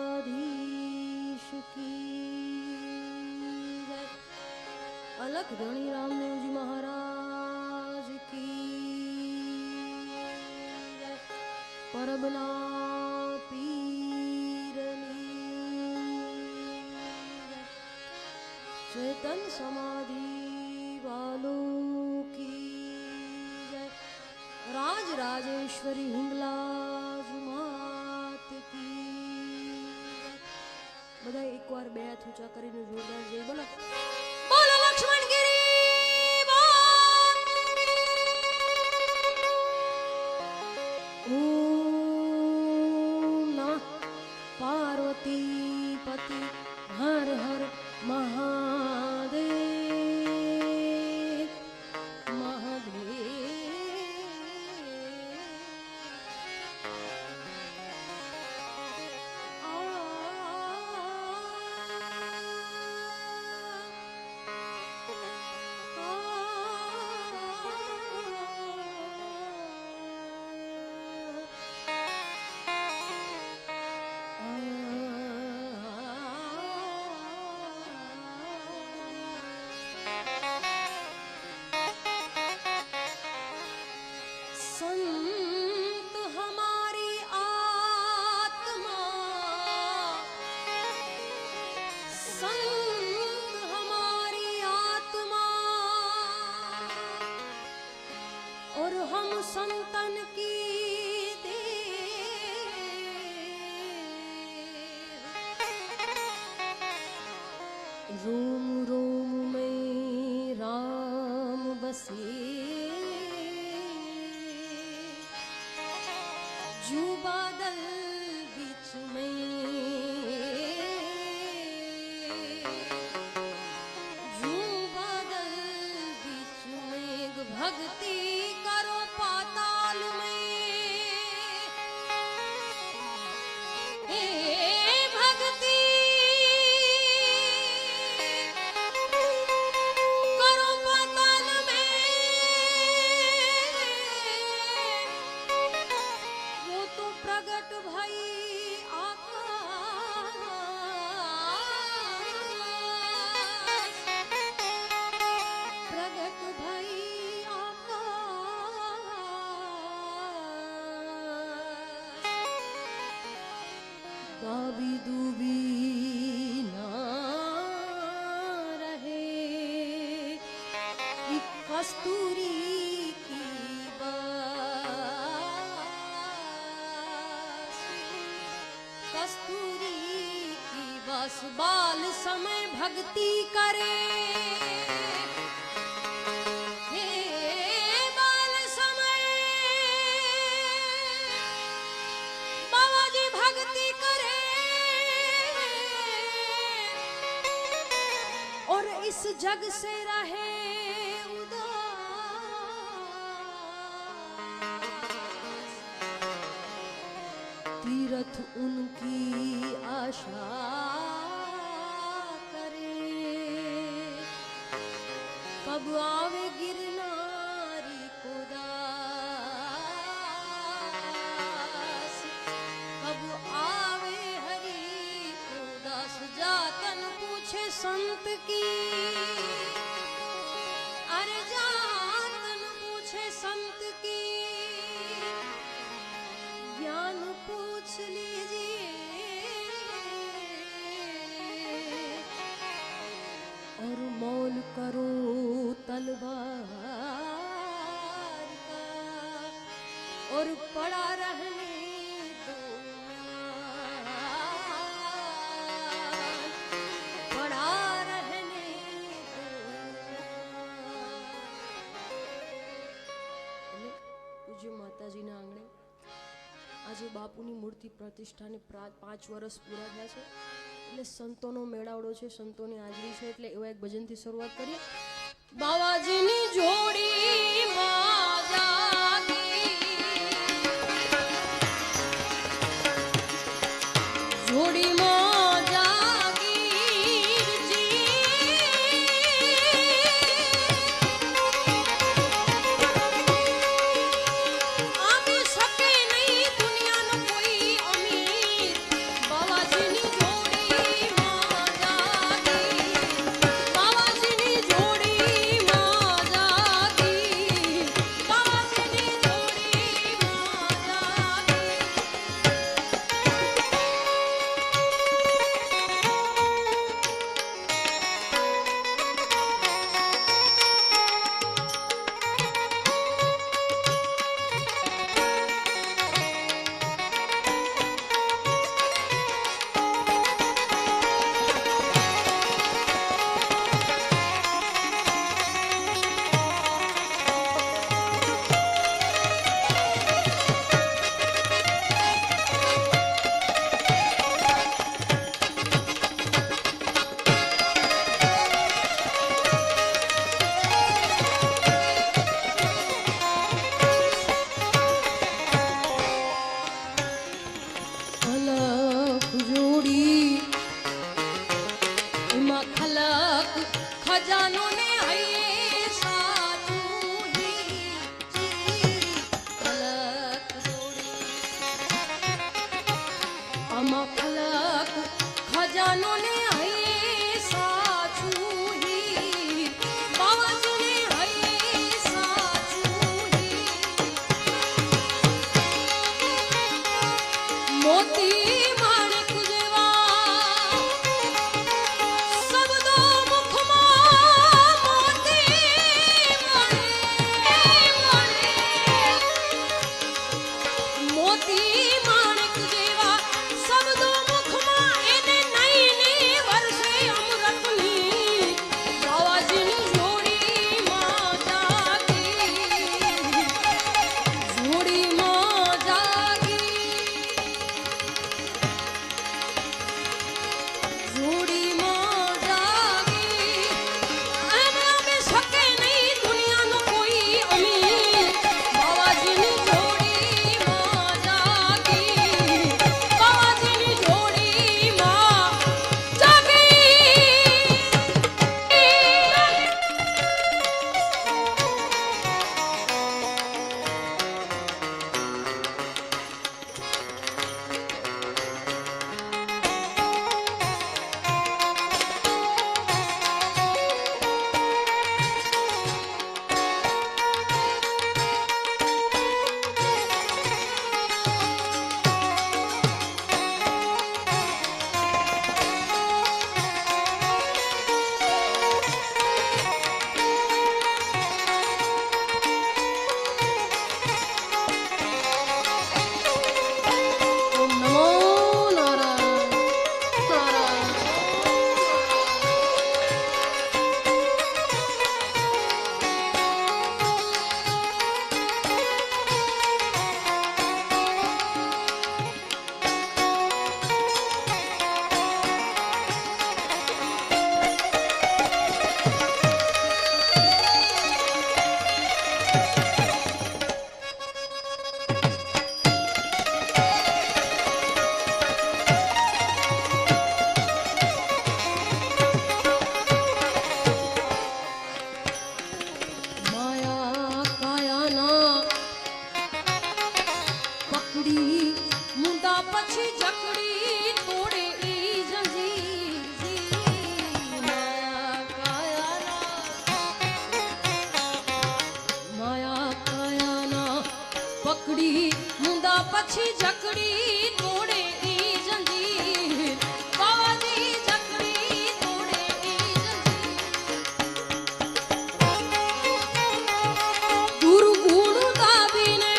द्वारकाधीश की जय। अलख धनी रामदेव जी महाराज की जय। परबला पीरनी जय। चेतन समाधि वालों की जय। राज राजेश्वरी हिंगलाज मात की जय। બધા એકવાર બે હાથ ઊંચા કરીને જોરદાર જય બોલો। બોલો લક્ષ્મણ ગિરી બોલ। ઓમ નમઃ પાર્વતી પતિ હર હર મહાદેવ મહાદેવ। संत हमारी आत्मा, संत हमारी आत्मा और हम संतन की देव। रोम रोम में राम बसे जो बादल बीच में, जो बादल बीच में भक्ति करो पाताल में। हे भक्ति करो पाताल में। वो तो प्रगट भई आकाश, प्रगट भई आकाश। दाबी दूबी ना रहे कि कस्तूरी की बास, कस्तूरी की बस बाल समय भक्ति करे। हे बाल समय बाबा जी भक्ति करे और इस जग से रहे उदास। तीर्थ उनकी आशा करे, कब आवे गिरनारी को दास, कब आवे हरि को दास। जातन पूछे संत की, अरे जातन पूछे संत की। ज्ञान पूछ लीजिए और मौल करो तलवार का और पड़ा रहने दो म्यान, पड़ा रहने दो म्यान। पूज्य माताजीના આંગણે આજે બાપુની મૂર્તિ પ્રતિષ્ઠાને 5 વર્ષ પૂરા થયા છે એટલે સંતોનો મેળાવડો છે, સંતોની હાજરી છે એટલે એવા એક ભજનથી શરૂઆત કરીએ। બાવાજીની જોડીમાં જાગી, જોડીમાં જાગીરજી આમી શકે નહીં દુનિયાનો કોઈ અમીર જકડી મુંડા પછી જકડી તોડે ઈ જંજીર માયા કાયાના પકડી મુંડા પછી જકડી તોડે ઈ જંજીર બાવાજી જકડી તોડે ઈ જંજીર દુર્ગુણ દાબીને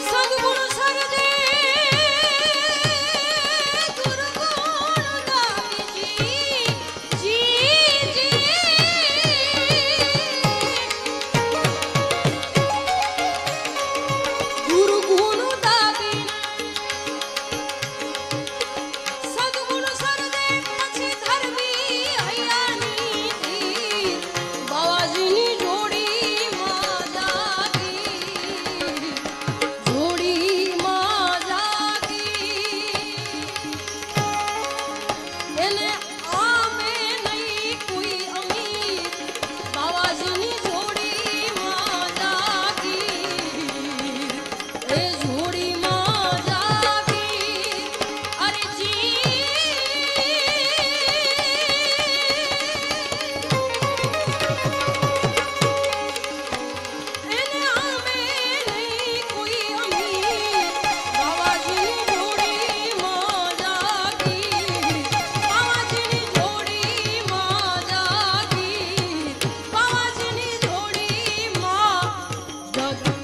સદગુણ સરદે દુર્ગુણ દાબીજી જી દુર્ગુણ દાબીને સદગુણ સરદે પછી ધરવી હૈયાની તીર બાવાજીની જોડી માં જાગી જોડી માં જાગી એને આમે નહીં કોઈ અમીર બાવાજીની જોડી માં જાગી એ જોડી માં જાગી અરે જી એને આમે નહીં કોઈ અમીર બાવાજીની જોડી માં જાગી બાવાજીની જોડી માં જાગી બાવાજીની જોડી માં જાગી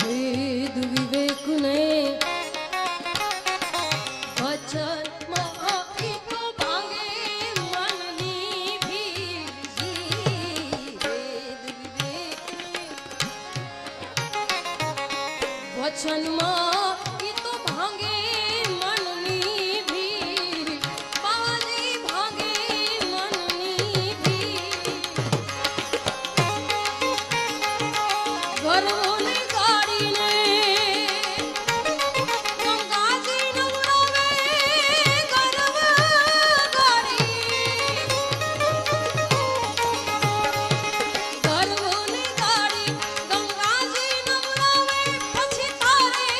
વેદ વિવેકને વચનમાં એક ભાંગે મનની ભીડજી વેદ વિવેકને વચનમાં ઈ તો ભાંગે મનની ભીડ બાવાજી ભાંગે મનની ભીડ ગર્વોને ગાડીને ગંગાજી નવડાવે ગર્વ ગાડી ગર્વોને ગાડી ગંગાજી નવડાવે પછી તારે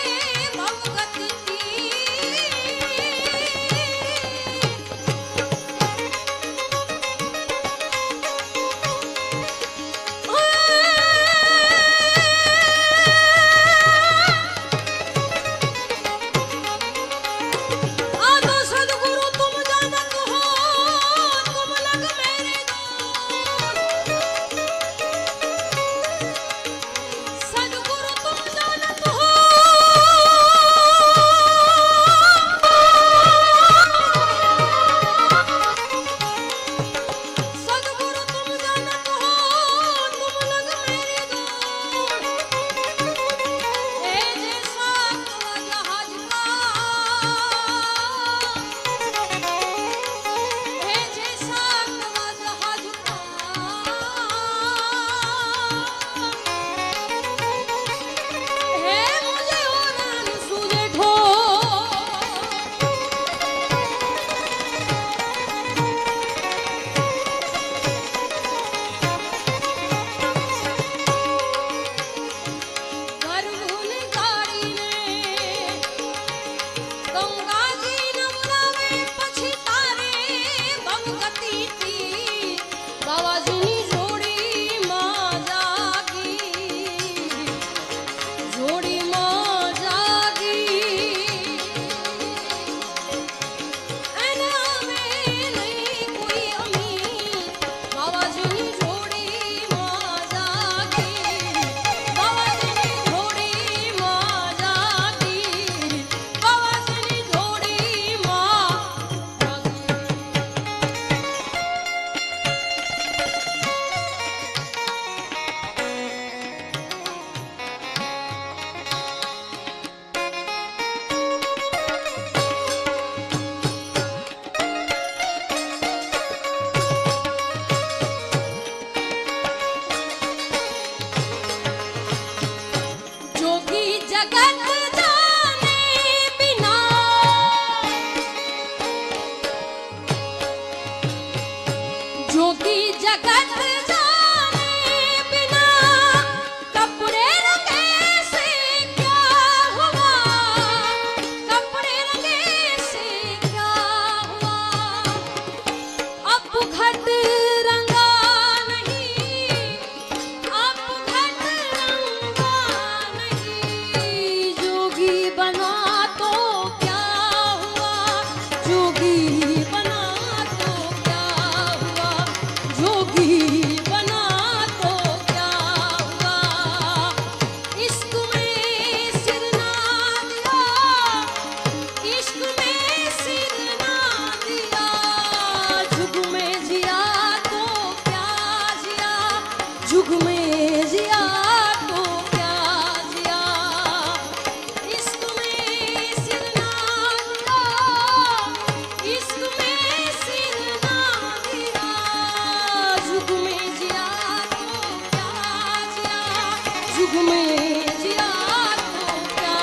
में जिया तो क्या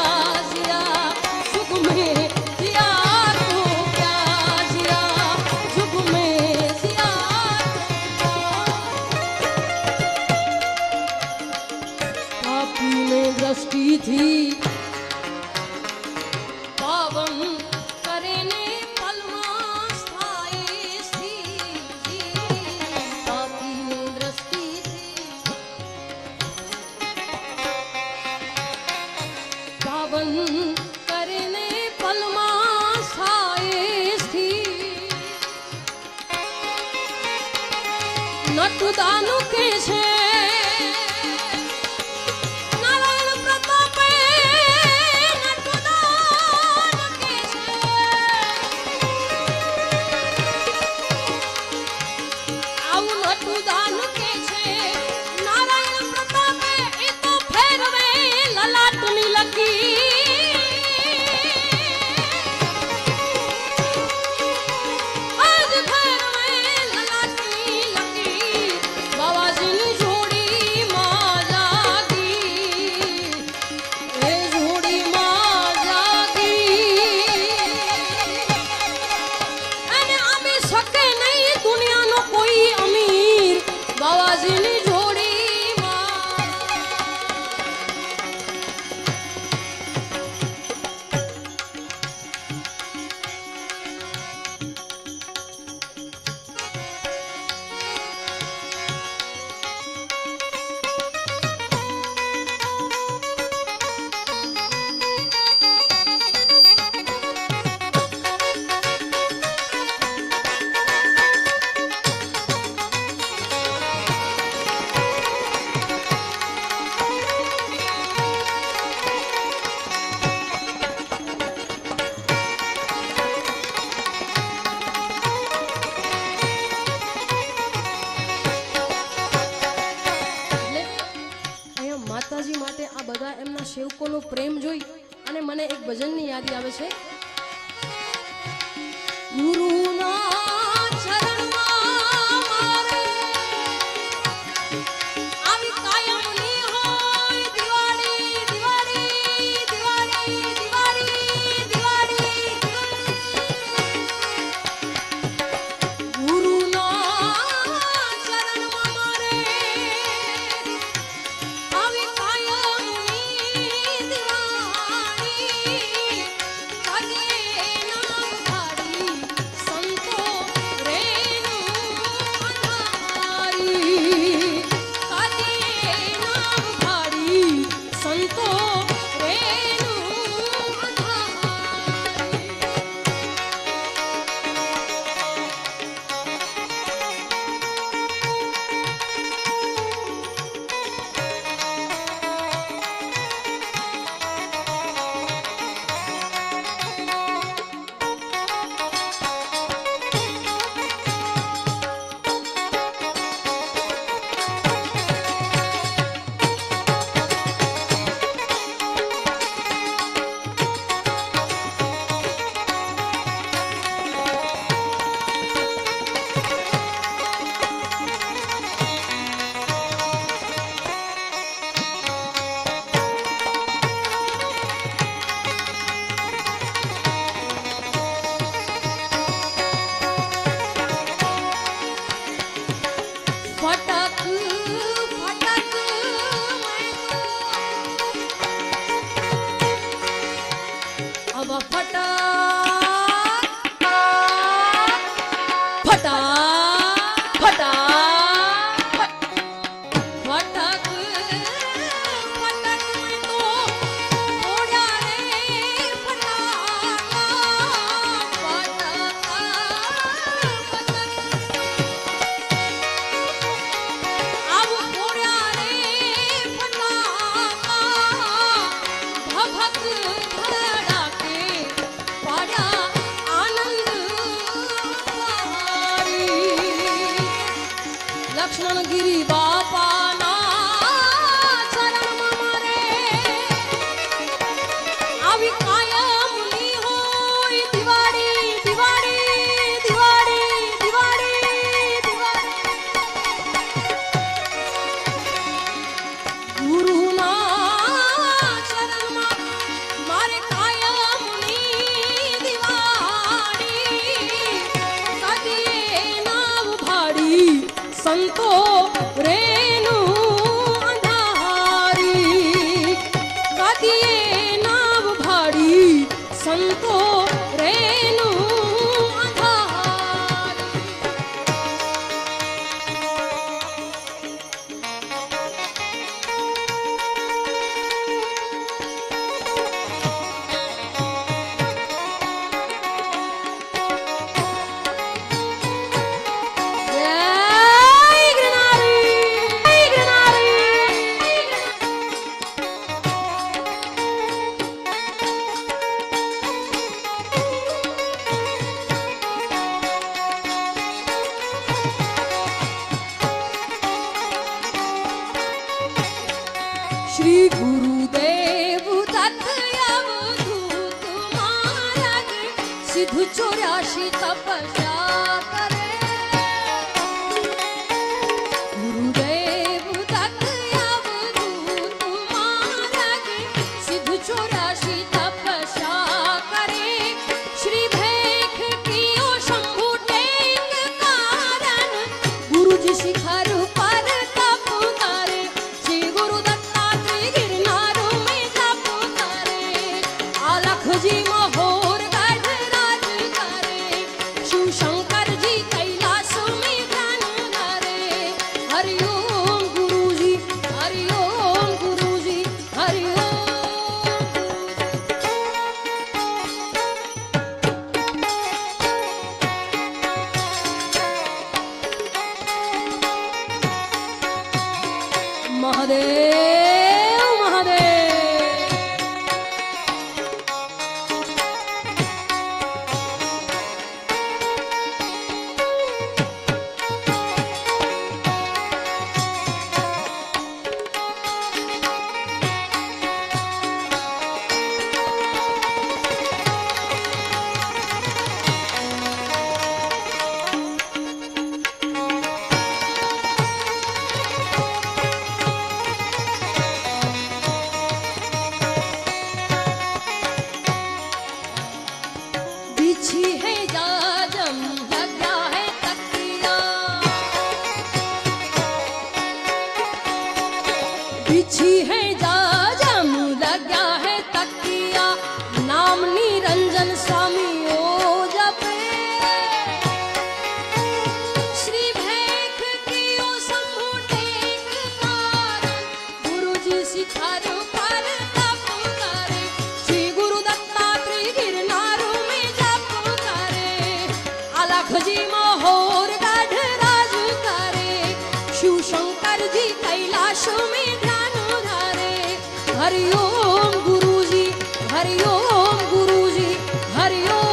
जिया, सुख में जिया तो क्या जिया, सुख में जिया तो क्या। पापी में दृष्टि थी पावन करे ने पलमा स्थायी थी, पापी में दृष्टि थी पावन करे ने पलमा स्थायी थी। नटुदानु के छे नारायण प्रतापे, नटुदानु के छे आવું નટુદાनु के छे नारायण प्रतापे। ए तो फेरवे ललाटनी लगी आज फेरवे ललाटनी लगी। बाबाजीनी जोड़ी માં જાગી, એ જોડી માં જાગી અને આપી શકે નહીં દુનિયાનો કોઈ અમીર બાવાજીની જોડીમાં। એટલે અહીંયા માતાજી માટે આ બધા એમના સેવકોનો પ્રેમ જોઈ અને મને એક ભજનની યાદી આવે છે। ગુરુના ચરણમાં મારે આવી કાયમની હોય દિવાળી દિવાળી દિવાળી દિવાળી દિવાળી। ગુરુના ચરણમાં મારે આવી કાયમની દિવાળી, ભગે નામ ધારી સંતો ગુરુદેવ દત્ત અવધૂત મહારાજ સિદ્ધ 84 તપસ્યા કરે. ગુરુદેવ દત્ત અવધૂત મહારાજ સિદ્ધ 84 તપસ્યા કરે. શ્રી ભેખ કિયો શંભુ ટેક કારણ ગુરુજી શિખર પર તપ કરે. શ્રી ગુરુ દત્તાત્રેય ગિરનાર में तप करे. આલખજી મહોર ગઢ રાજ કરે. શિવ શંકરજી કૈલાસ में ध्यान धरे. हरि ओम गुरुजी, हरि ओम गुरुजी, हरि ओम. મહાદેવ મહાદેવ. बिछी है जाजम लगा है तकिया. बिछी है जाजम लगा है तकिया. नाम निरंजन स्वामी ओ जपे. श्री भैख कियो शंभु टेक कारण गुरुजी शिखर पर तप करे. श्री गुरु दत्तात्रेय गिरनार में जप करे. आलखजी महोर गढ़ राज करे. शिव शंकर जी कैलाश में ध्यान धरे. हरि ओम गुरुजी, हरि ओम गुरुजी, हरि ओम.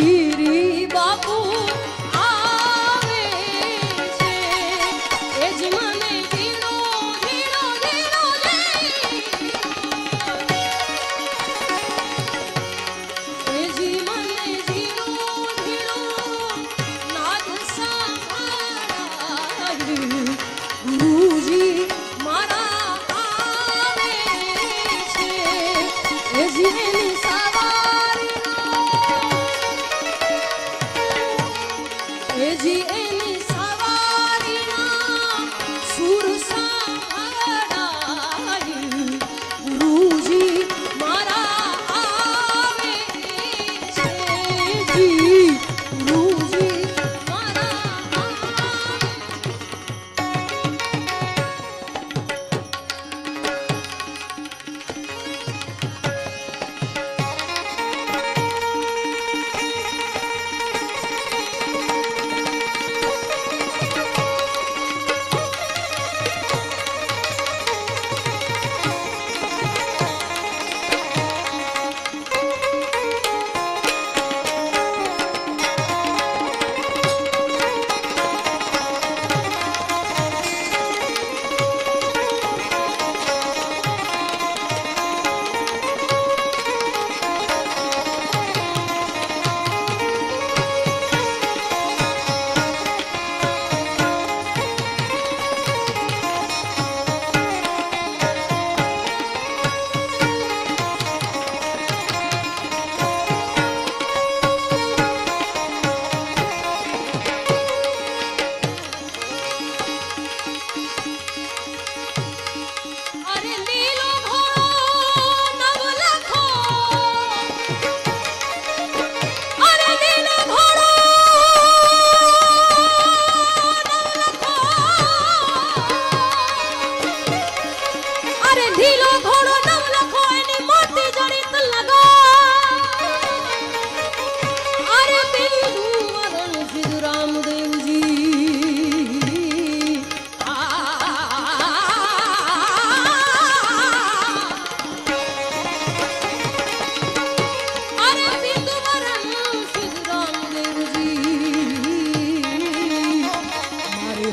પીરી બાપુ આવે છે એ જ મને ધીરો ધીરો ધીરો એ જી મને ધીરો ધીરો નાદ સાંભળાય ગુરુજી મારા આવે છે એ જીની જી એની સવારીના સુર સાંભળાય ગુરુજી મારા આવે છે જી ગુરુજી મારા આવે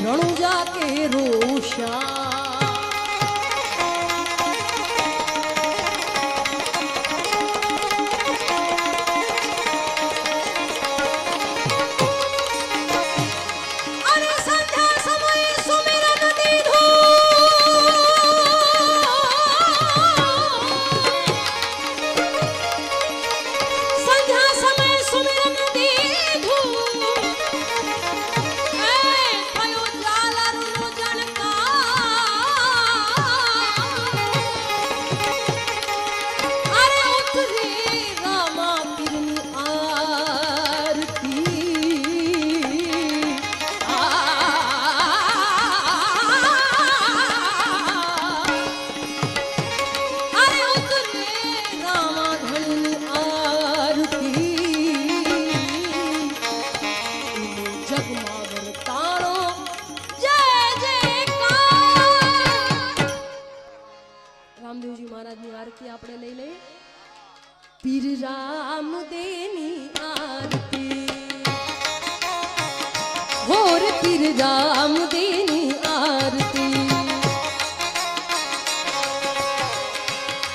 રણુજા કે રોશા રામદેવજી મહારાજની આરતી આપણે લઈ લઈએ. પીર રામદેવની આરતી હોર પીર રામદેવની આરતી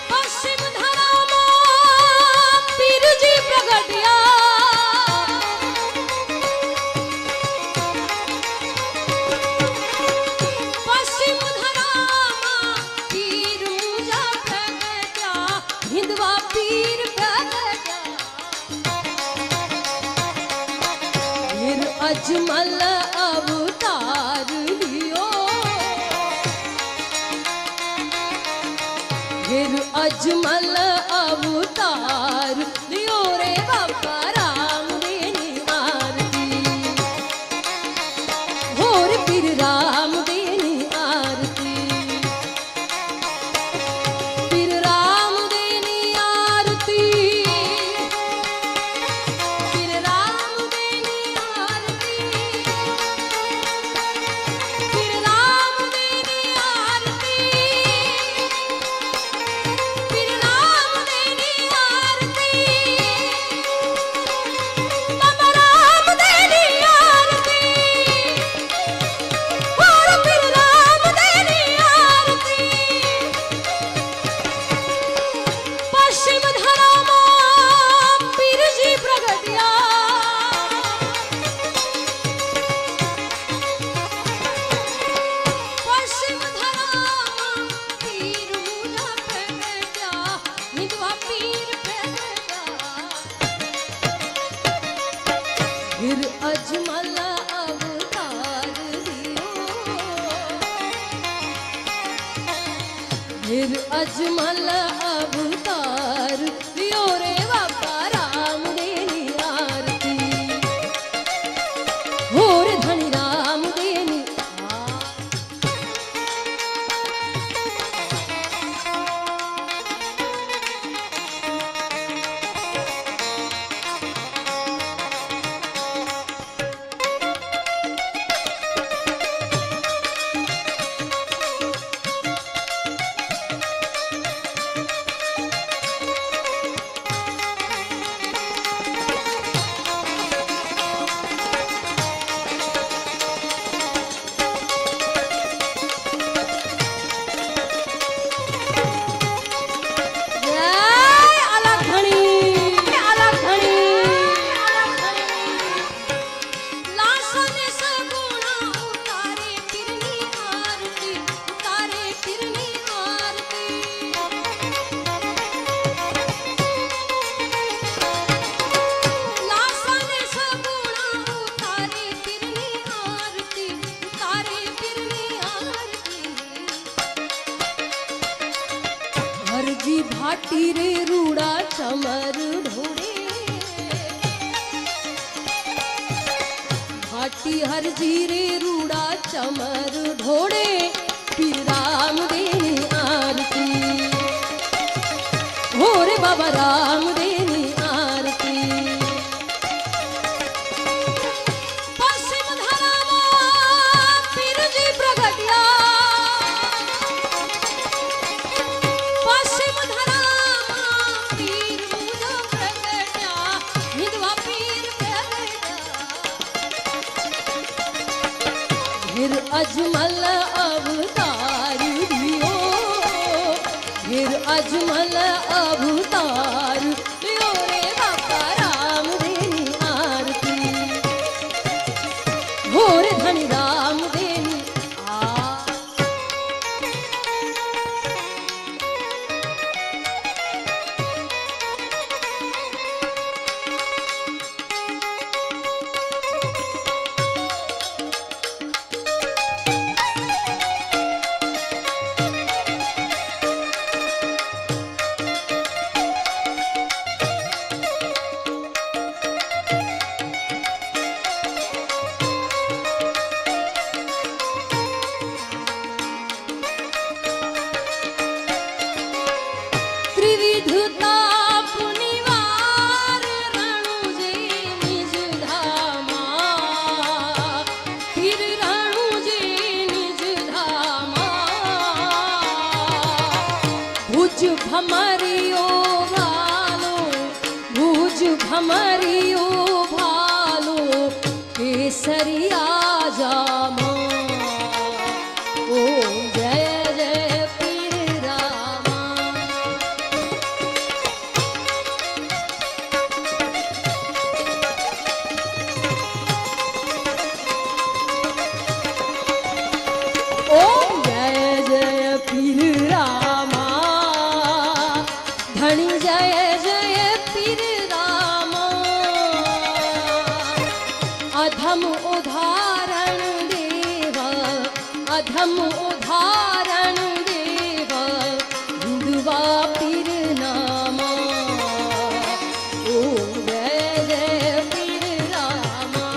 પશ્ચિમ ધરામાં પીરજી પ્રગટ્યા પશ્ચિમ ધરામાં પીર મુજા પ્રગટ્યા હિંદવા પીર અજમલ અવતાર લિયો फिर अजमल अवतार लियो रे बाबा रामदेवनी आरती होर फिर रामदेवनी आरती फिर रामदेवनी आरती फिर रामदेवनी आरती फिर अजमल अवतार दियो, फिर अजमल अवतार दियो रे बाबा राम देनी आरती, होर धनी राम देनी हरजी भाटी रे रूड़ा चमर ढोड़े, भाटी हरजी रे रूड़ा चमर ढोड़े, फिर राम देनी आरती, हो रे बाबा राम देनी आरती। पश्चिम धरामा पीर जी प्रगटिया, पश्चिम धरामा पीर मुझो प्रगट्या, विधवा पीर प्रगट्या, फिर अजमल अवतार दियो, फिर अजमल अवतार दियो रे बाबा राम देनी आरती, हो रे धनी राम देनी भमरियो भालो, भुज भमरियो भालो, केसरिया जामा, ओ जय जय पीर रामा। ओ जय जय पीर रामा, धनी जय जय पीर रामा, अधम उदाहरण देवा, अधम उदाहरण देवा, हिंदुआ पीर नामा, ओ जय जय पीर रामा।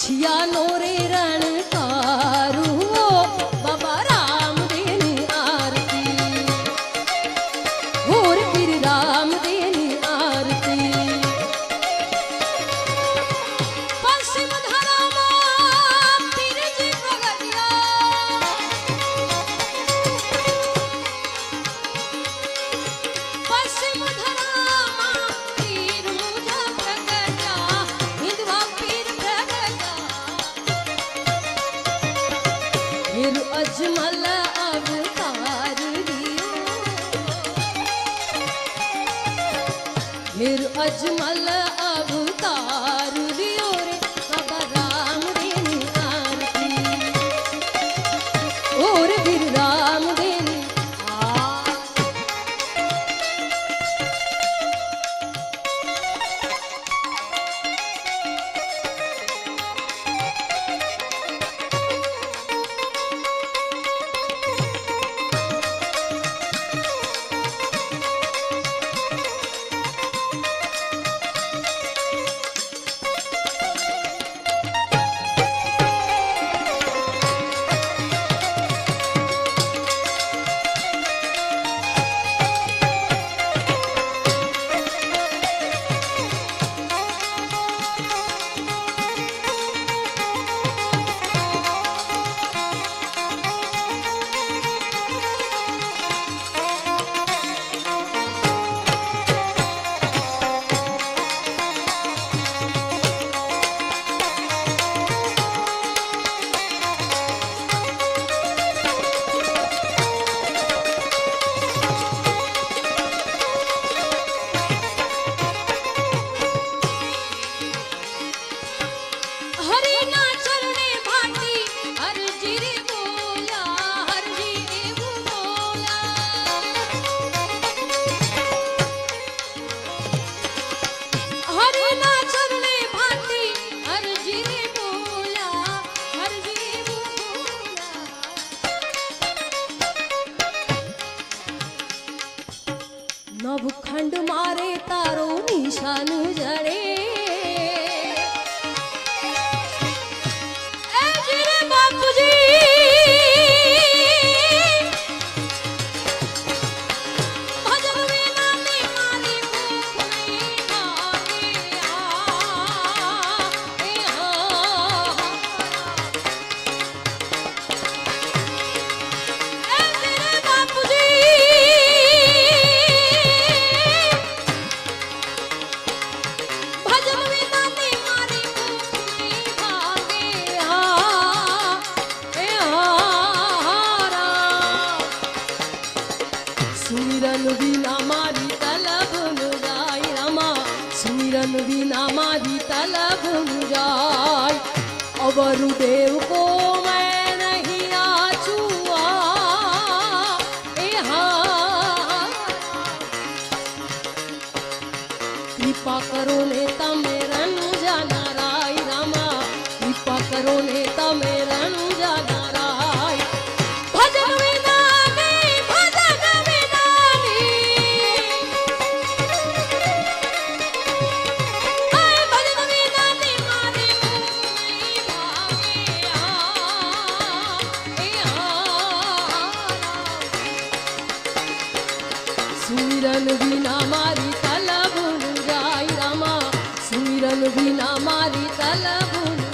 छियानो रे रणकारू बाबा रामदेव नी आरती और फिर रामदेव नी आरती पश्चिम धरामा पीर जी प्रगटिया पश्चिम धरामा पीर मुझा प्रगटा हिंदवा पीर प्रगटा फिर अजमल अवतार लियो फिर अजमल अवतार लियो रे बाबा रामदेव नी आरती और फिर रामदेव नी हरि ना चरणे भाटी हर जी रे बोला हर जी रे बोला हरि ना चरणे भाटी हर जी रे बोला हर जी रे बोला नवखंड मारे तारो निशान जड़े सुमिरन बिना मारी तलब न जाय रामा सुमिरन बिना मारी तलब न जाय अवरु देव को मैं नहीं आछुआ कृपा करो ने तमे रन जाना राय रामा कृपा करो ने तमे रन जाना राय भजन सुमिरन बिना मारी तलब न जाय रामा सुमिरन बिना मारी तलब न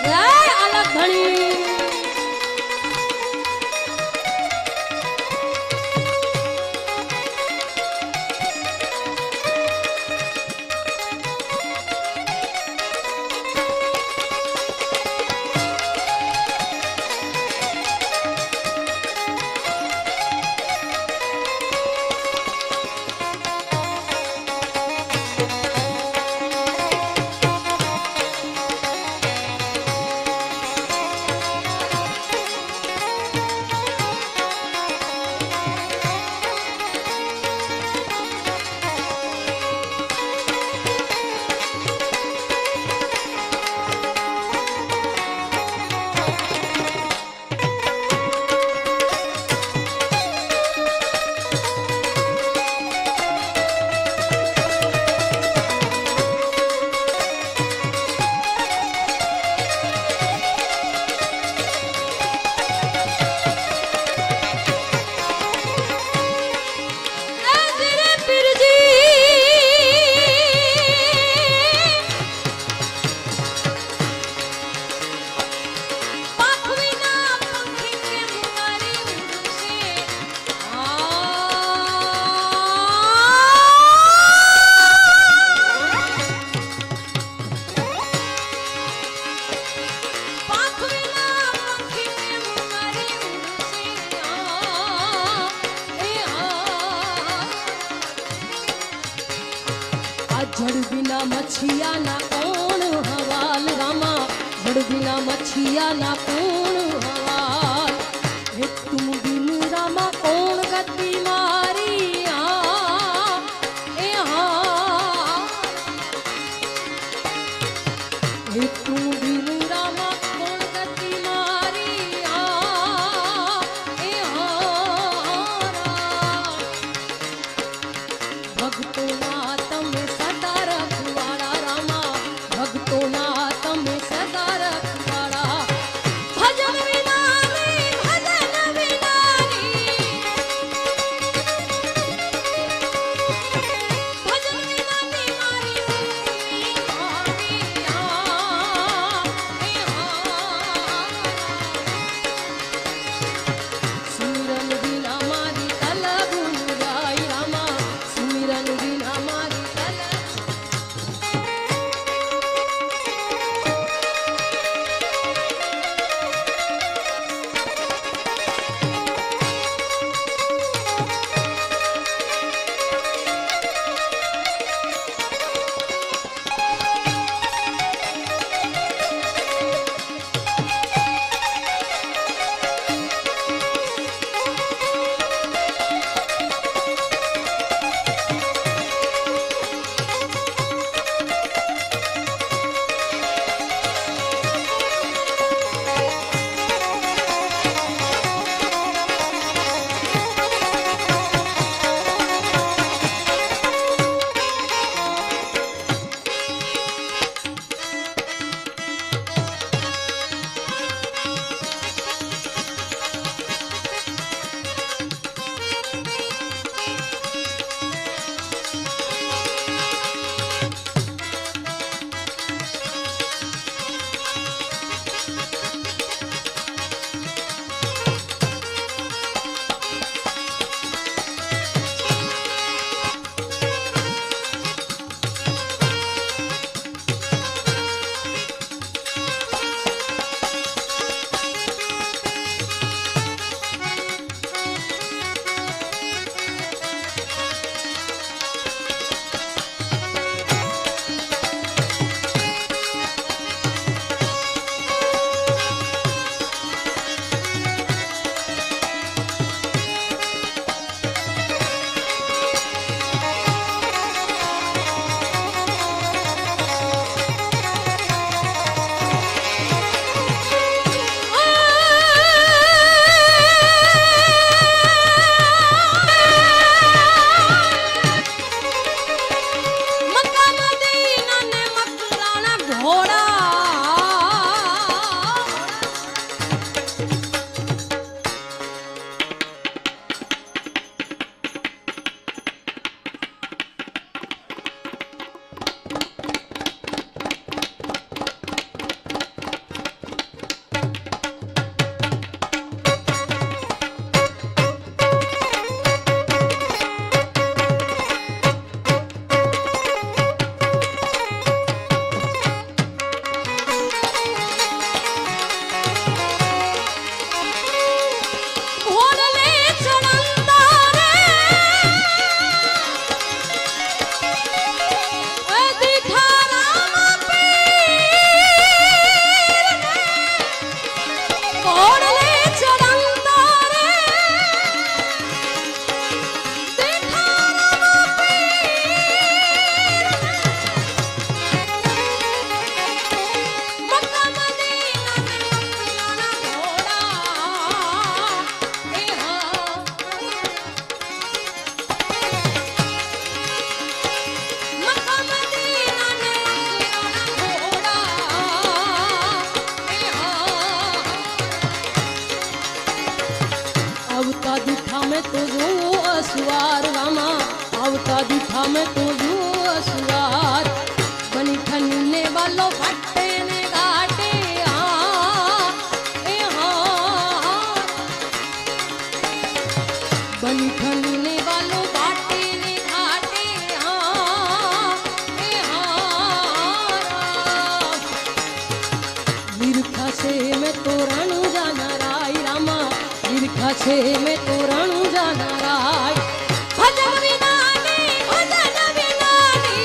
जाय अलग धनी जड़ बिना मछिया ना कौन हवाल रामा, जड़ बिना मछिया ना कौन हवाल। हे तुम बिन रामा कौन गति मारी ए हाँ। हे तुम बिन रामा कौन गति मारी ए हाँ। भक्तों ना तमे सदा रखवाड़ा रामा, भक्तों ना तमे सदा रखवाड़ा। भजन विना नी भजन विना नी, भजन विना नी मारी सुमिरन बिना मारी तलब जाई रामा, सुमिरन बिना मारी तलब। में तो जो असवार रामा, आवता दिखा में तो जो असवार। बनी ठनने वालों फट्टे ने घाटे बनी ठनने वालों बाटे ने घाटे ईर्खा से मैं तो रणु जाना राय रामा, ईर्खा से मैं तो रणु जाना राय। भजन विनानी भजन विनानी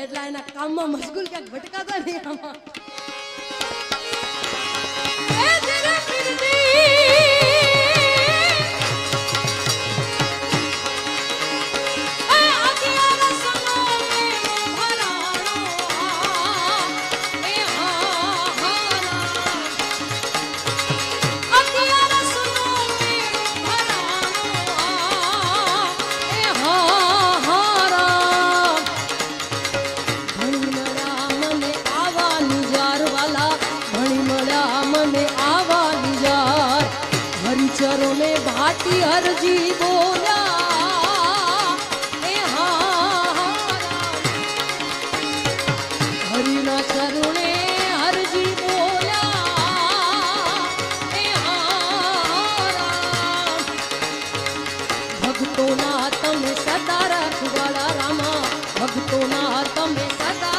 એટલા એના કામમાં મશગુલ ક્યાંક ભટકાતા નહીં આમાં चरों में भाती हरजी बोला ए हरि ना करुणे हरजी बोला ए भक्तों ना तमे सदा रखवाला रामा भक्तों ना तमे सदा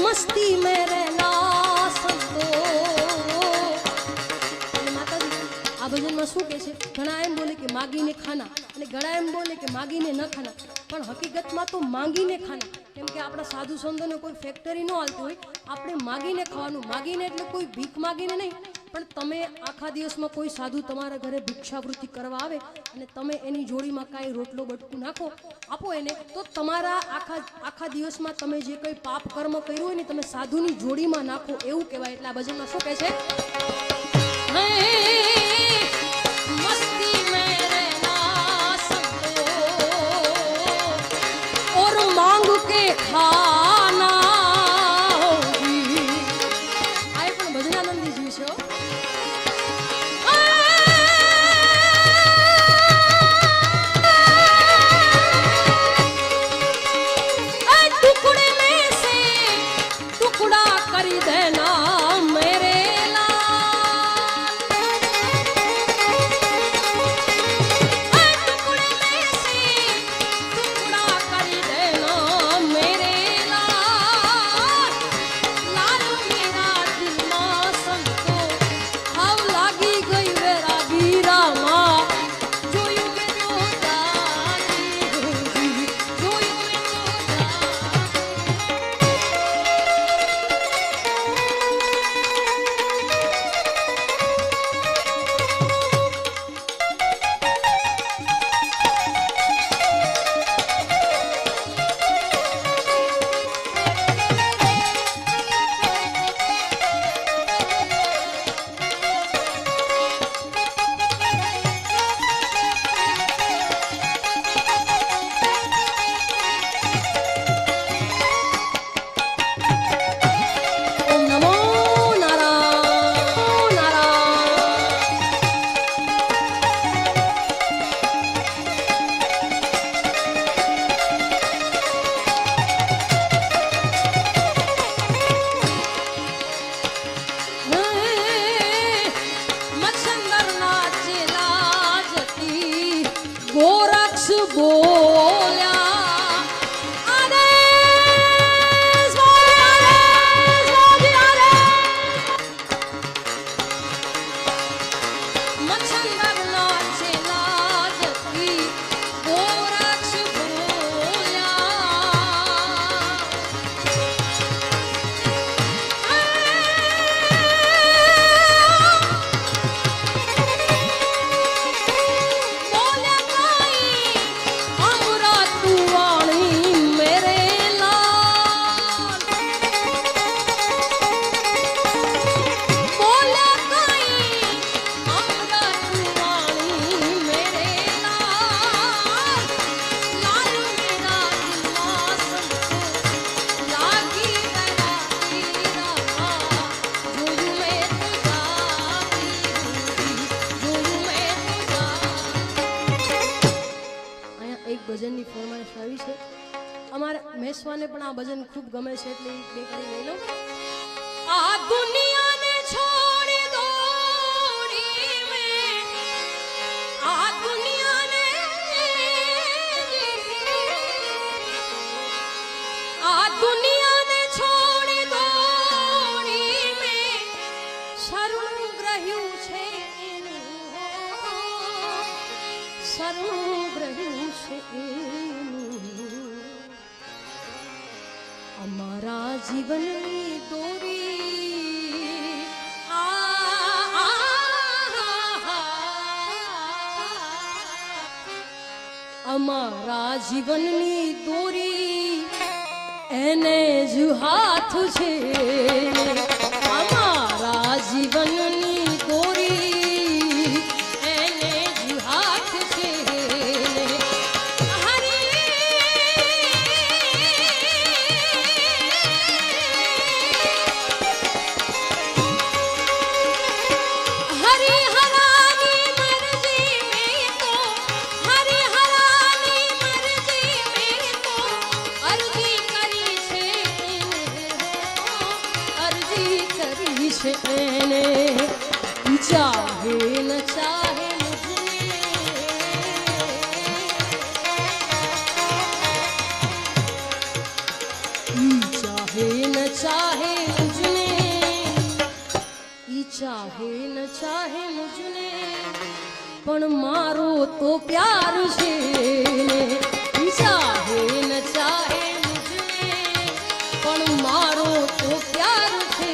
मस्ती में रहना संतो। આ ભજનમાં શું કહે છે? ઘણા એમ બોલે કે માગીને ખાના અને ઘણા એમ બોલે કે માગીને ન ખાના, પણ હકીકતમાં તો માંગીને ખાના. કેમ કે આપણા સાધુ સંતોને કોઈ ફેક્ટરી ન હાલતી હોય, આપણે માગીને ખાવાનું. માગીને એટલે કોઈ ભીખ માગીને નહીં, પણ તમે આખા દિવસમાં કોઈ સાધુ તમારા ઘરે ભિક્ષાવૃત્તિ કરવા આવે અને તમે એની જોડીમાં કાંઈ રોટલો બટકું નાખો, આપો એને, તો તમારા આખા દિવસમાં તમે જે કંઈ પાપ કર્મ કર્યું હોય ને તમે સાધુની જોડીમાં નાખો, એવું કહેવાય. એટલે આ ભજનમાં શું કહે છે? मस्ती में रहना सबको और मांग के खाना होगी. आए पण भजनानंदी जी छो. टुकड़े में से टुकड़ा કરી દેના मेरे ભજનની ફરમાઈશ આવી છે. અમારા મેસવાને પણ આ ભજન ખૂબ ગમે છે, એટલે બે કરી લઈ લો. આ દુનિયાને છોડી દોડી મેં, આ દુનિયાને, આ દુનિયાને છોડી દોડી મેં શરણ ગ્રહ્યું છે એનું, શરણ ગ્રહ્યું છે એનું. અમારા જીવનની દોરી અમારા જીવનની દોરી એને જ હાથ છે. અમારા જીવનની દોરી એને જ હાથ છે. એને ચાહે ન ચાહે મુझे, चाहे न चाहे ચાહે ન ચાહે મુझને પણ મારો તો પ્યાર છે ચાહે ન ચાહે મુझને પણ મારો તો પ્યાર છે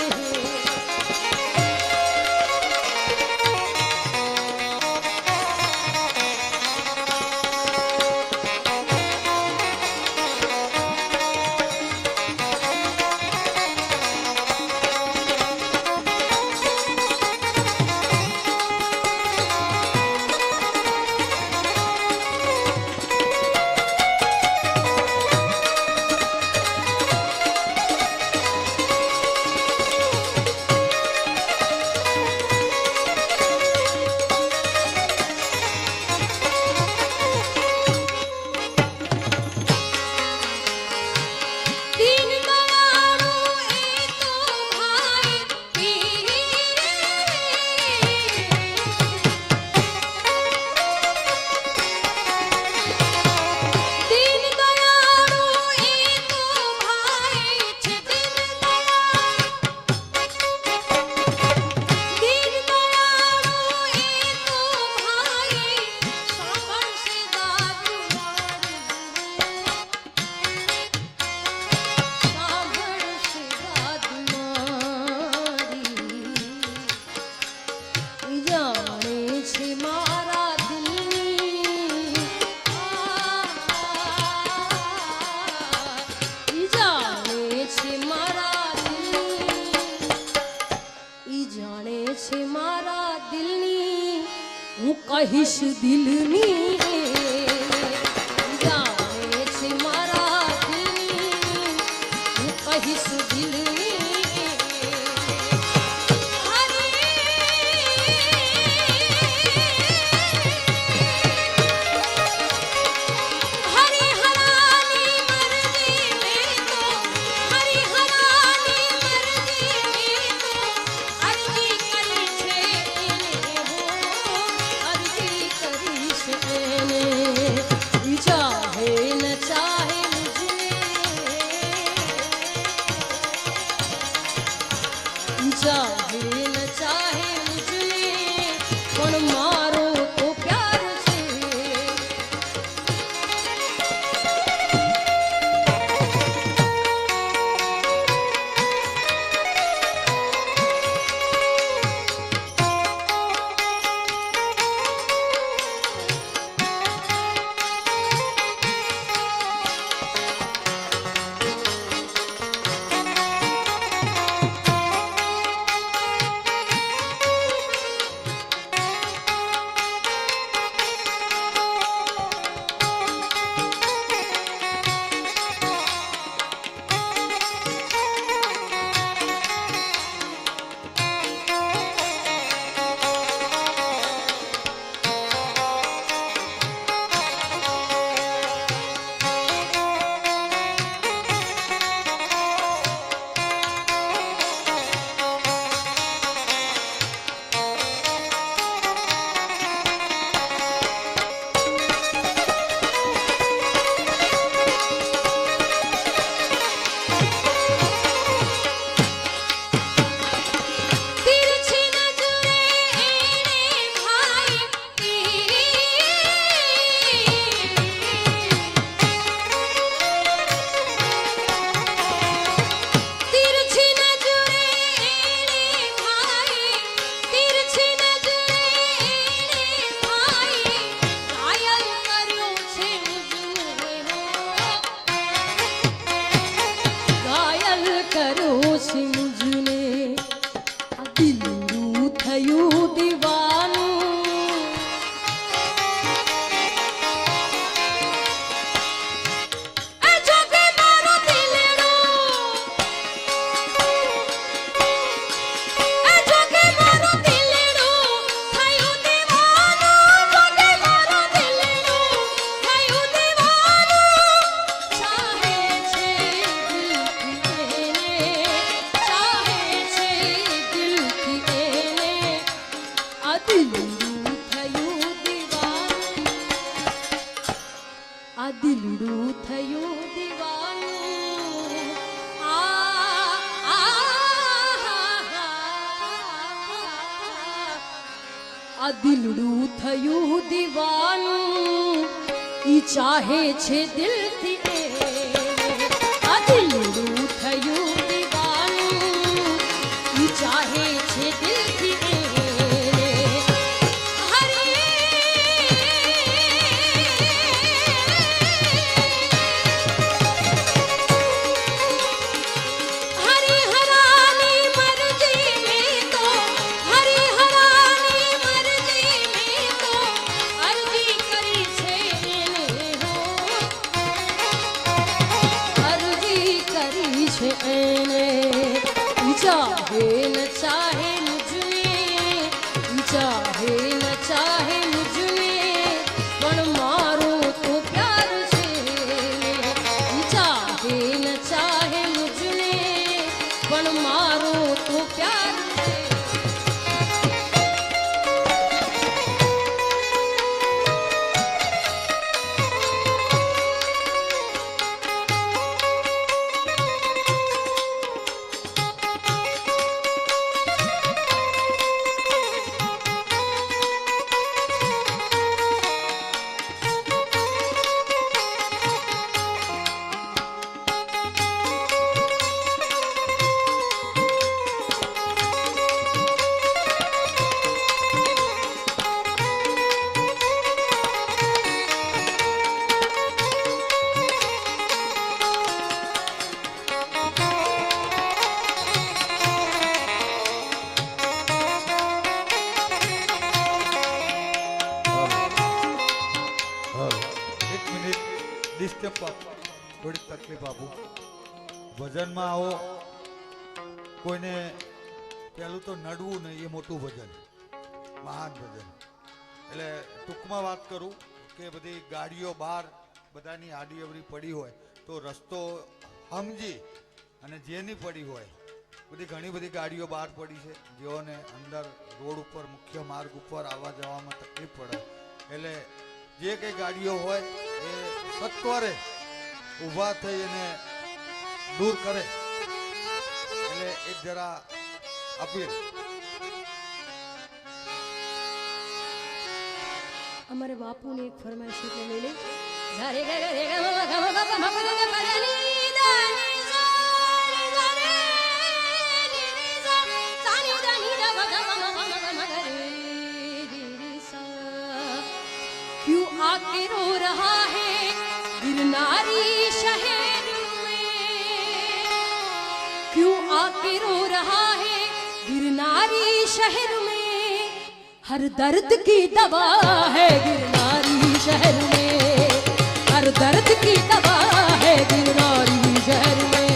કહીશ દિલની જાણે છે મારા દિલની હું કહીશ દિલની ચાહે ન ચાહે મુझને પણ મારો તો પ્યાર છે દિલડું થયું દીવાનું આ દિલડું થયું દીવાનું ઈ ચાહે છે દિલથી આ દિલડું થયું દીવાનું ઈ ચાહે છે દિલથી चाहे न चाहे मुझमें चाहे न चाहे मुझमें पण मारो तो प्यार छे चाहे न चाहे मुझमें पण मारो तो प्यार छे थोड़ी तकलीफ आपू भजन में आओ कोईने पहलू तो नडवू नहीं ये मोटू भजन महान भजन એટલે ટૂંકમાં વાત કરું કે બધી ગાડીઓ બહાર બધાની આડી અવળી પડી હોય તો રસ્તો સમજી અને જેની પડી હોય બધી ઘણી બધી ગાડીઓ બહાર પડી છે જેઓને અંદર રોડ ઉપર મુખ્ય માર્ગ ઉપર આવવા જવામાં તકલીફ પડે એટલે જે કંઈ ગાડીઓ હોય એ સત્વરે ઊભા થઈ અને દૂર કરે એટલે એક જરા અપીલ અમારે બાપુ ને એક ફરમાઈશ એટલે લઈ લે क्यों आके रो रहा है गिरनारी शहर में क्यों आके रो रहा है गिरनारी शहर में हर दर्द की दवा है गिरनारी शहर में हर दर्द की दवा है गिरनारी शहर में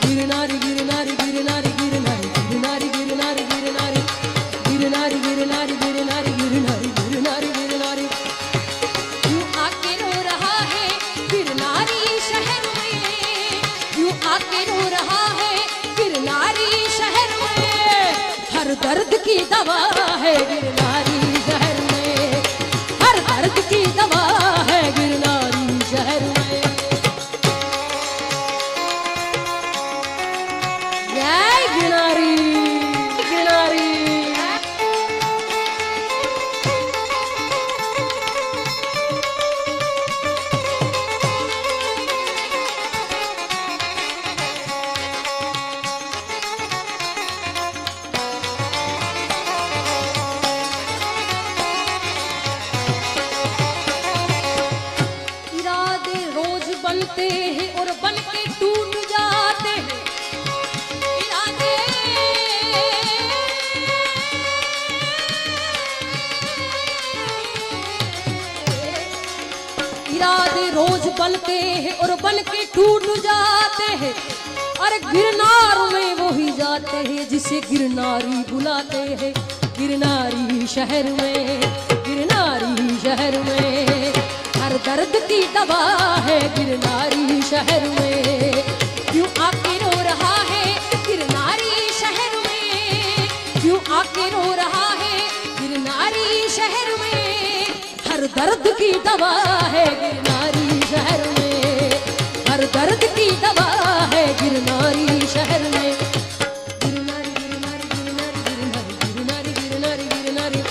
गिरनारी गिरनारी गिरनारी गिरनारी गिरनारी गिरनारी गिरनारी गिरनारी गिरनारी गिरनारी गिरनारी गिरनारी गिरनारी क्यों आके रो रहा है गिरनारी शहर में क्यों आके रो रहा है गिरनारी शहर में हर दर्द की दवा है गिरनारी शहर में हर दर्द की दवा है गिरनारी शहर में जय गिरनारी गिरनारी बनते हैं और बन के टूट जाते हैं इरादे इरादे रोज बनते हैं और बन के टूट जाते हैं अरे गिरनार में वो ही जाते हैं जिसे गिरनारी बुलाते हैं गिरनारी शहर में गिरनारी शहर में हर दर्द की दवा है गिरनारी शहर में क्यों आके रो रहा है गिरनारी शहर में क्यों आके रो रहा है गिरनारी शहर में हर दर्द की दवा है गिरनारी शहर में हर दर्द की दवा है गिरनारी शहर में गिरनारी गिरनारी गिरनारी गिरनारी गिरनारी गिरनारी गिरनारी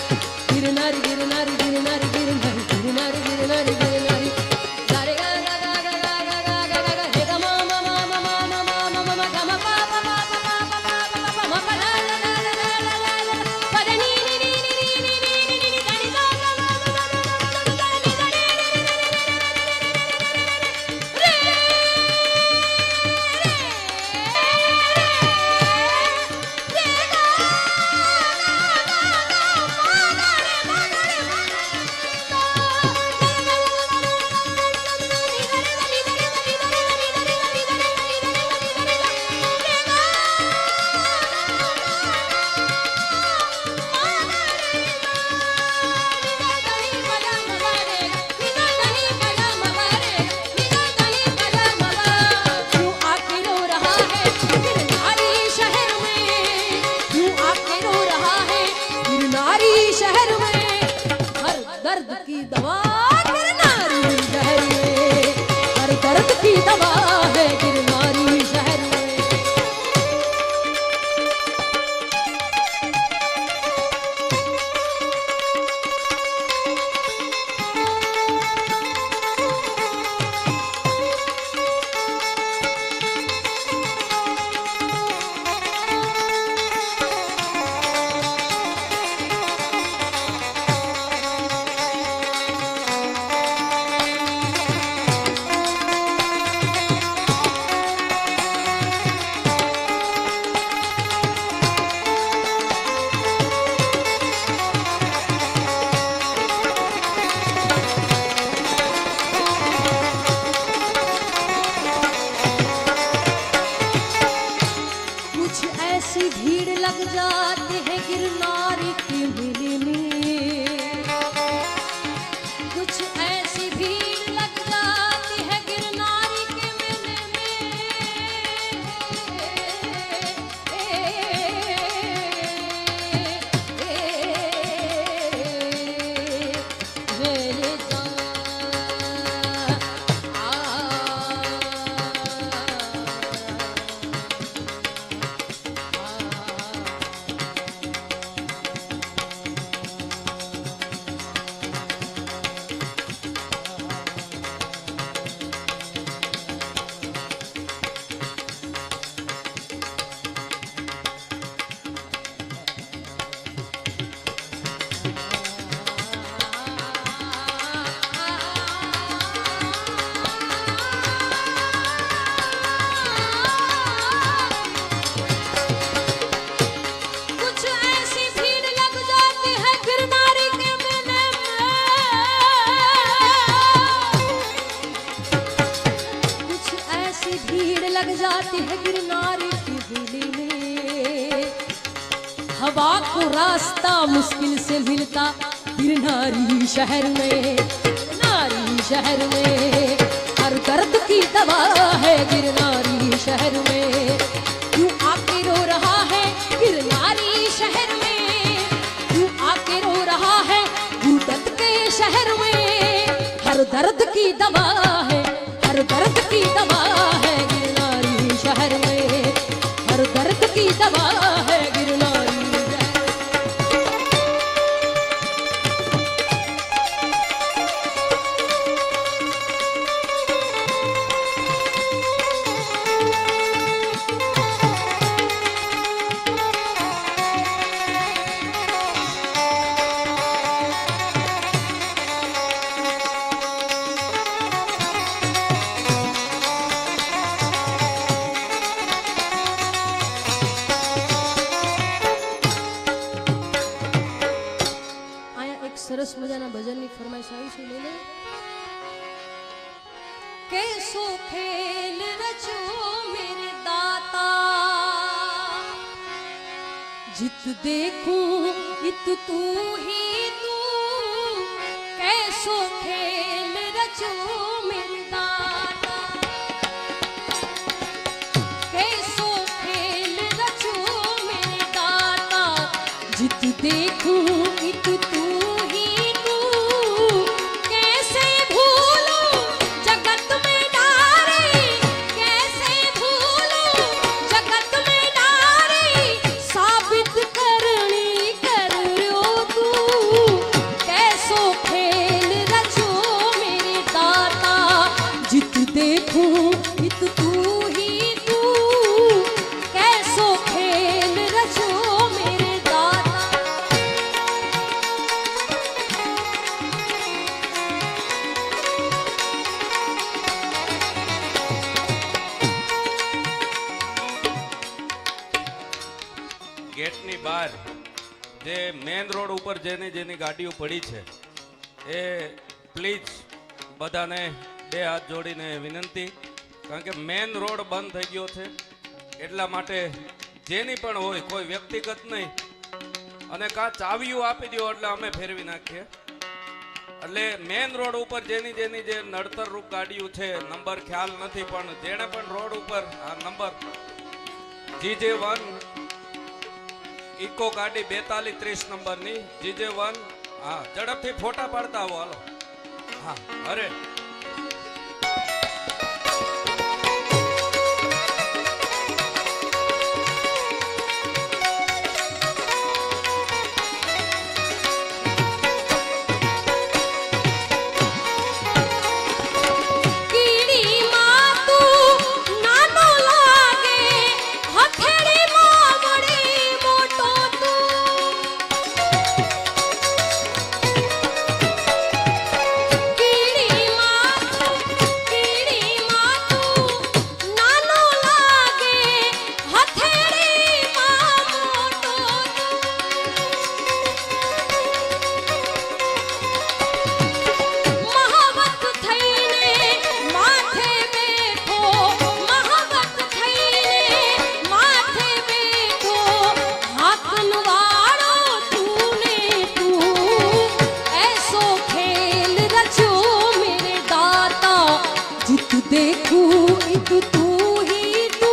दवा है गिरनारी शहर में। ऐसी भीड़ लग जाती है गिरनारी की मेले में, कुछ ऐसी भीड़ लग जाती है गिरनारी के मेले लग जाती है गिरनारी की होली में। हवा को रास्ता मुश्किल से मिलता गिरनारी शहर में, गिरनारी शहर में हर दर्द की दवा है गिरनारी शहर में। क्यों आके रो रहा है गिरनारी शहर में, क्यों आके रो रहा है गुर्बत के शहर में। हर दर्द की दवा है, हर दर्द की दवा है शहर में, हर दर्द की दवा है गिरनारी। સરસ મજાના ભજનની ફરમાઈશ આવી છે, લઈ લે। कैसो खेल रचो मेरे दाता, जित देखूं इत तू ही तू। कैसो खेल रचो मेरे दाता, कैसो खेल रचो मेरे दाता, जित देखूं इत तू। ગેટની બહાર જે મેન રોડ ઉપર જેની ગાડીઓ પડી છે એ પ્લીઝ બધાને બે હાથ જોડીને વિનંતી, કારણ કે મેન રોડ બંધ થઈ ગયો છે એટલા માટે જેની પણ હોય કોઈ વ્યક્તિગત નહીં, અને કાં ચાવીઓ આપી દો એટલે અમે ફેરવી નાખીએ। એટલે મેન રોડ ઉપર જેની જે નડતર રૂપ ગાડીઓ છે, નંબર ખ્યાલ નથી પણ જેણે પણ રોડ ઉપર આ નંબર GJ1 ઇકો ગાડી 4230 નંબરની GJ1, હા ઝડપથી ફોટા પાડતા આવો, હાલો। હા અરે एक तू ही तू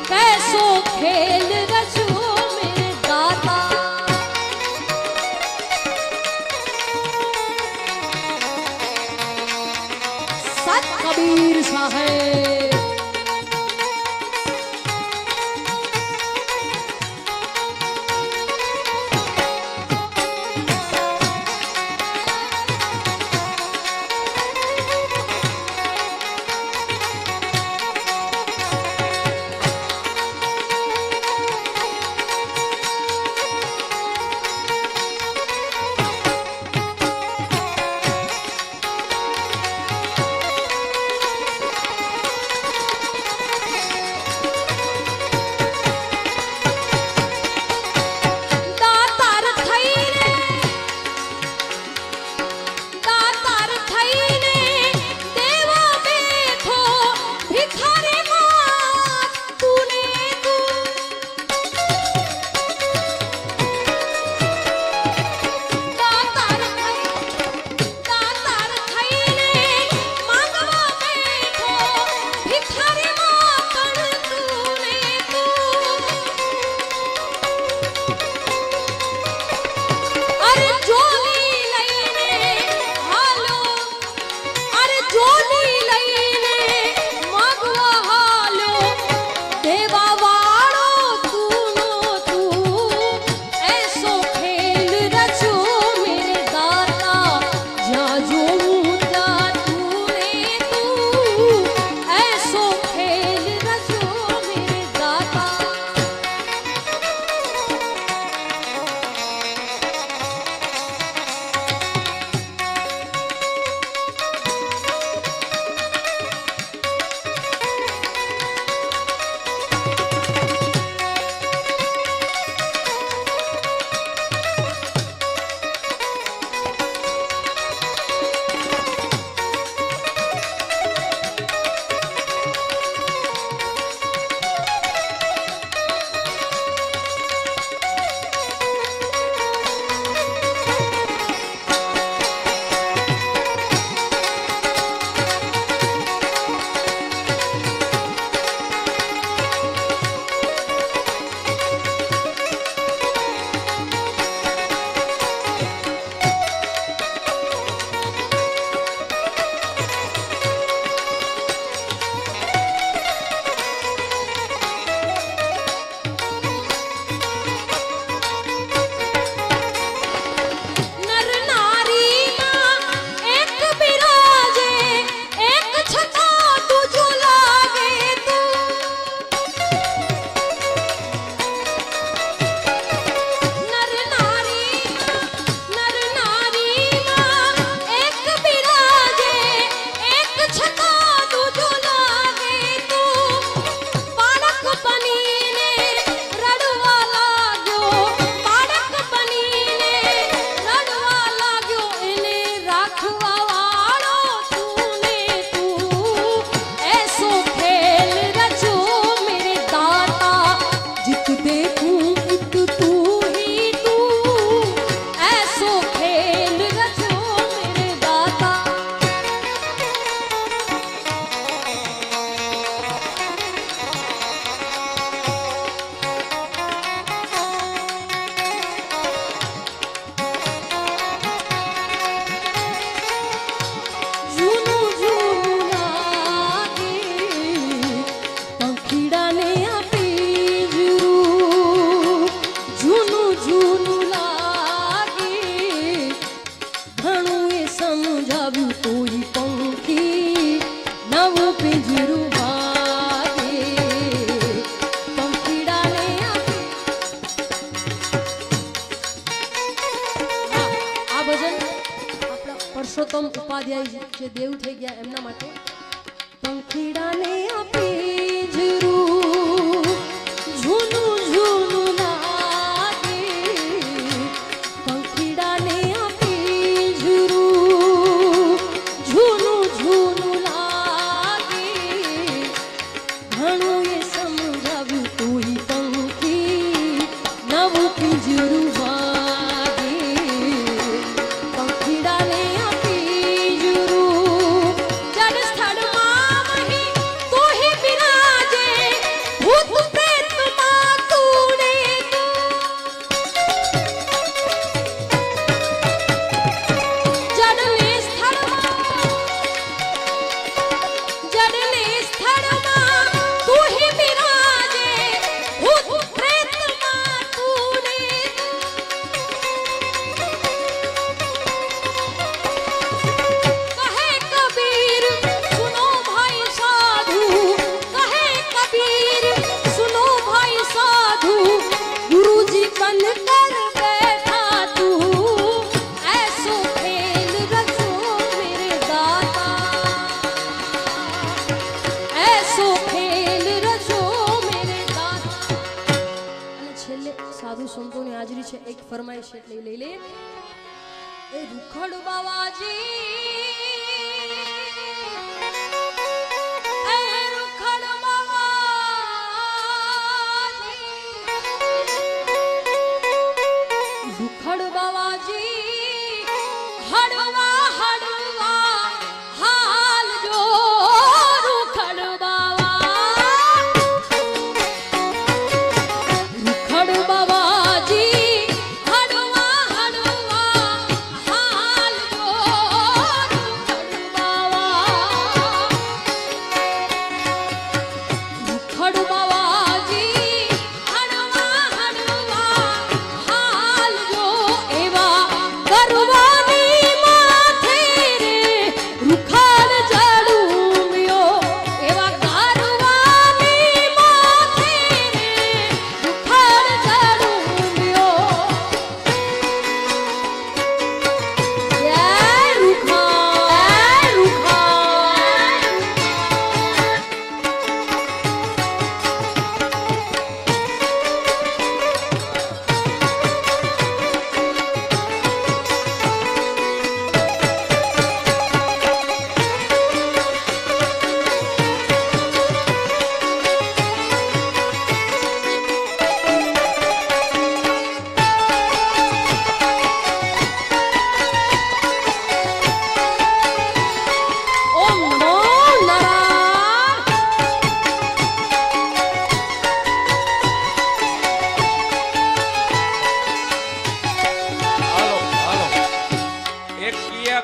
कैसो खेल रचो मेरे दाता। सत कबीर साहेब। પુરુષોત્તમ ઉપાધ્યાય જે દેવ થઈ ગયા એમના માટે પંખીડાને આપી જરૂર ઝૂનું ઝૂનું લાગે પંખીડાને આપી જરૂર ઝૂનું ઝૂનું લાગે ઘણું એ સમજાવ્યું તોય પંખી નવું પિંજરું પંખીડાને આપી જરૂર જડ છે એક ફરમાઈશ એટલે લઈ લે. એ રૂખડ બાવાજી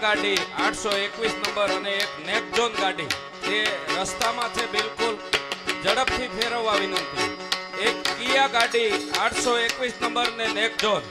ગાડી 821 નંબર અને એક નેકઝોન ગાડી એ રસ્તામાં છે, બિલકુલ ઝડપથી ફેરવવા વિનંતી. એક કિયા ગાડી 821 નંબર ને નેકઝોન.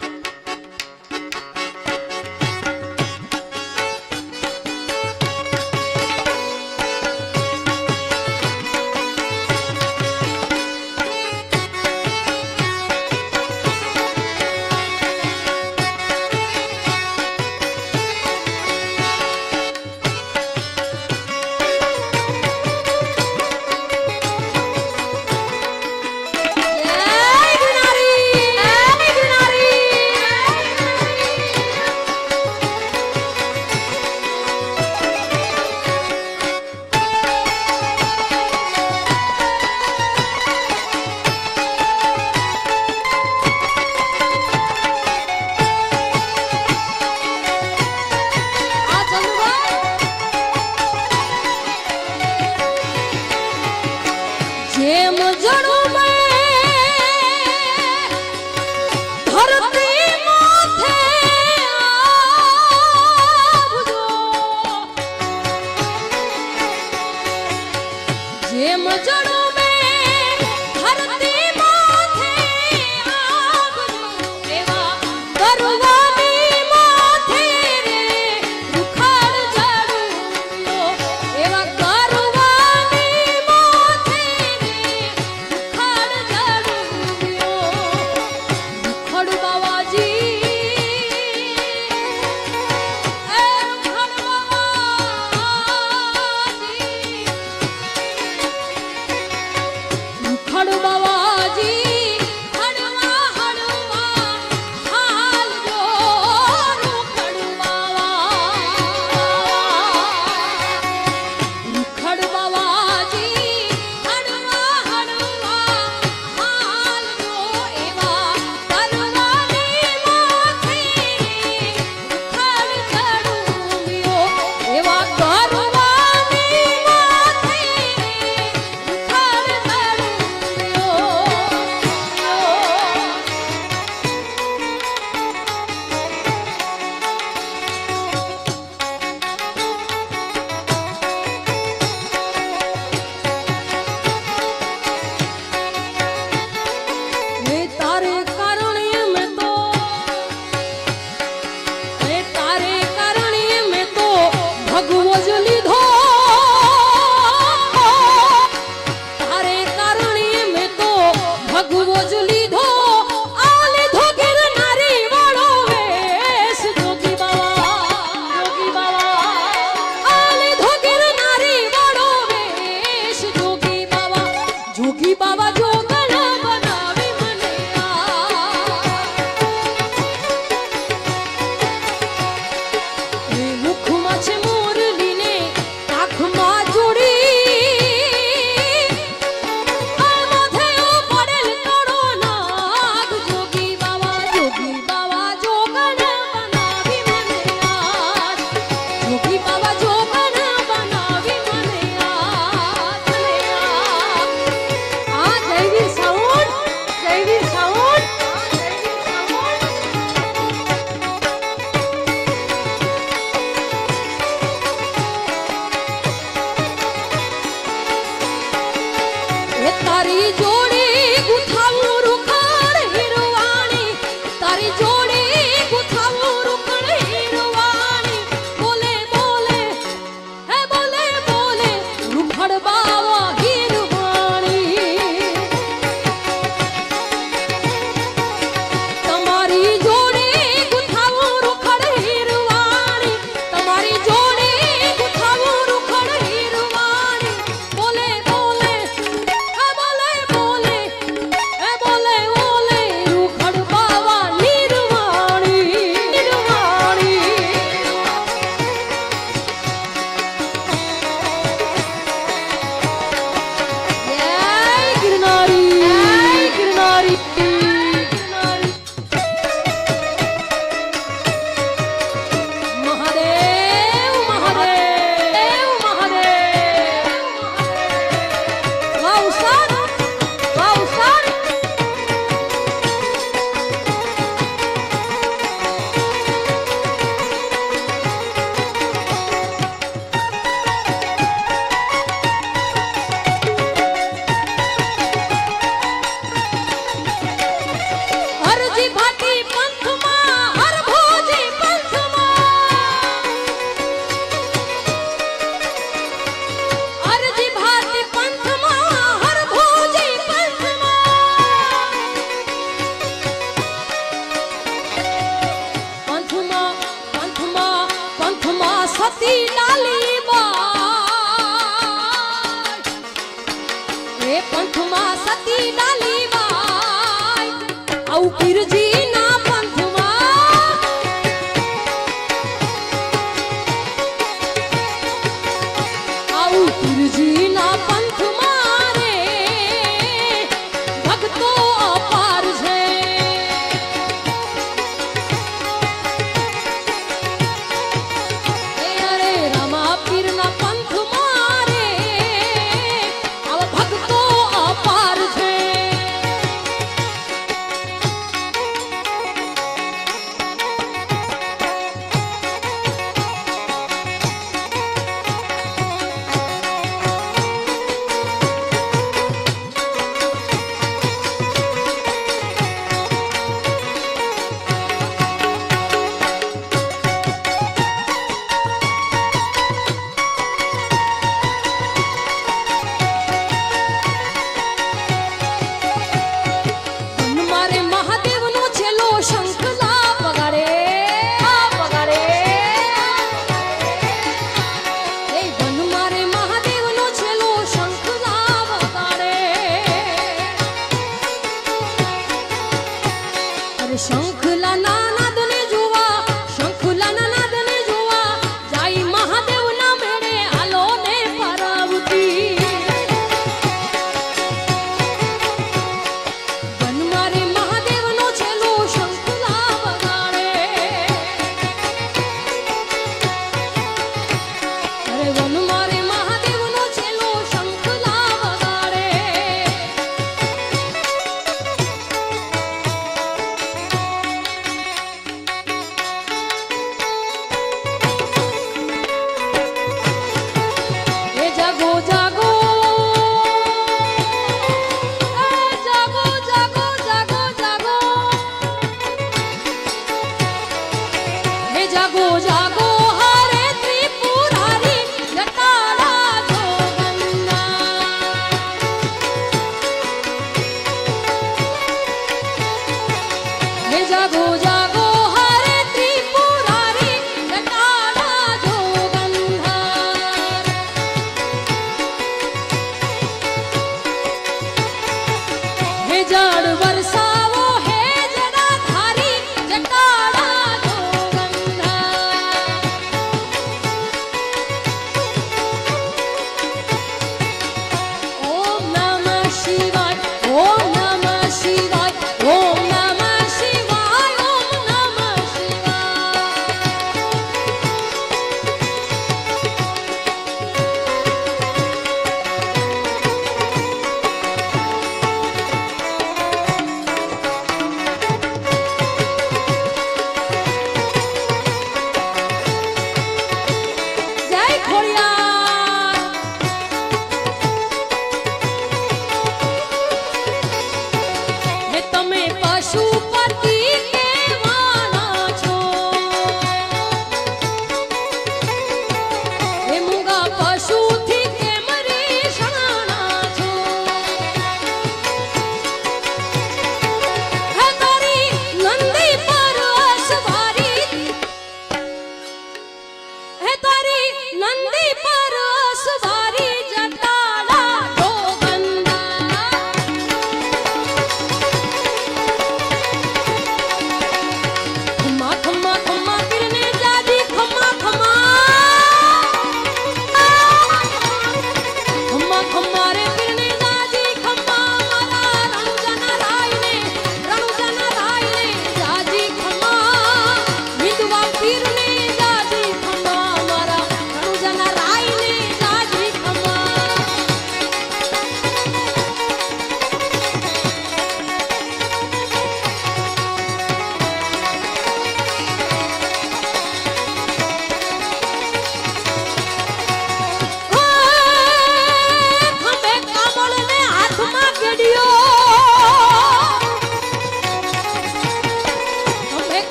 બાવા તમારી જોડે ગુથાવું રૂખડ હીરવાણી તારી જોડે ગુથાવું રૂખડ હીરવાણી બોલે બોલે હે બોલે બોલે રૂખડ બાવા હીરવાણી તમારી જોડે ગુથાવું રૂખડ હીરવાણી તમારી જોડે ગુથાવું રૂખડ હીરવાણી બોલે બોલે હે બોલે બોલે હે બોલે બોલે રૂખડ બાવા હીરવાણી હીરવાણી જય ગિરનારી મહાદેવ મહાદેવ મહાદેવ વાવસાર વાવસાર હરજી ભાતી પંથમાં હરભોજી પંથમાં હરજી ભાતી પંથમાં હરભોજી પંથમાં પંથમાં પંથમાં સતી ડાલી બાઈ એ પંથમાં સતી ડાલી બાઈ આવું પીરજી